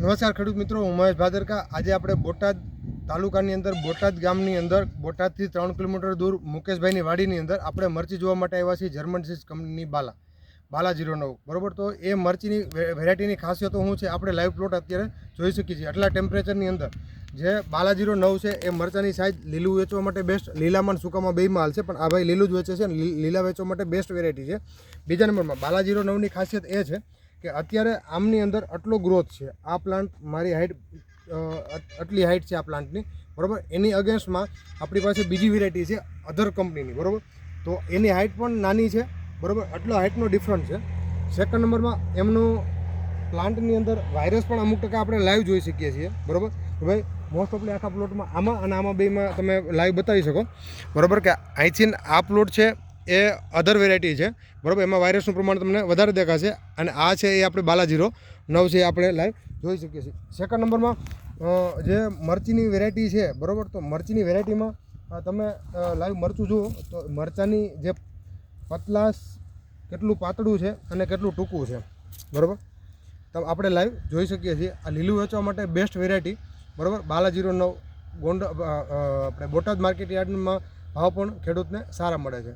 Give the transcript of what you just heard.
નમસ્કાર ખેડૂત મિત્રો, હું મહેશ ભાદરકા. આજે આપણે બોટાદ તાલુકાની અંદર બોટાદ ગામની અંદર બોટાદથી 3 કિલોમીટર દૂર મુકેશભાઈની વાડીની અંદર આપણે મરચી જોવા માટે આવ્યા છીએ. જર્મન સીડ્સ કંપનીની બાલા 09 બરાબર. તો એ મરચીની વેરાયટીની ખાસિયતો શું છે આપણે લાઈવ પ્લોટ અત્યારે જોઈ શકીએ છીએ. આટલા ટેમ્પરેચરની અંદર જે બાલા 09 છે એ મરચાની સાઇઝ લીલું વેચવા માટે બેસ્ટ, લીલામાં સૂકામાં બેયમાં હાલ છે, પણ આ ભાઈ લીલું જ વેચે છે અને લીલા વેચવા માટે બેસ્ટ વેરાયટી છે. બીજા નંબરમાં બાલા 09ની ખાસિયત એ છે કે અત્યારે આમની અંદર આટલો ગ્રોથ છે. આ પ્લાન્ટ મારી હાઇટ આટલી હાઇટ છે આ પ્લાન્ટની બરાબર. એની અગેન્સ્ટમાં આપણી પાસે બીજી વેરાયટી છે અધર કંપનીની બરાબર. તો એની હાઇટ પણ નાની છે બરાબર. આટલો હાઇટનો ડિફરન્સ છે. સેકન્ડ નંબરમાં એમનું પ્લાન્ટની અંદર વાયરસ પણ અમુક ટકા આપણે લાઈવ જોઈ શકીએ છીએ બરાબર. તો ભાઈ મોસ્ટ ઓફલી આખા પ્લોટમાં આમાં અને આમાં બેમાં તમે લાઈવ બતાવી શકો બરાબર કે અહીંથી આ પ્લોટ છે એ અધર વેરાયટી છે બરાબર. એમાં વાયરસનું પ્રમાણ તમને વધારે દેખાશે અને આ છે એ આપણે બાલા 09 છે એ આપણે લાઈવ જોઈ શકીએ છીએ. સેકન્ડ નંબરમાં જે મરચીની વેરાયટી છે બરાબર. તો મરચીની વેરાયટીમાં તમે લાઈવ મરચું જુઓ તો મરચાંની જે પતલાસ કેટલું પાતળું છે અને કેટલું ટૂંકું છે બરાબર. તો આપણે લાઈવ જોઈ શકીએ છીએ. આ લીલું વેચવા માટે બેસ્ટ વેરાયટી બરાબર. બાલા 09 આપણે બોટાદ માર્કેટ યાર્ડમાં ભાવ પણ ખેડૂતને સારા મળે છે.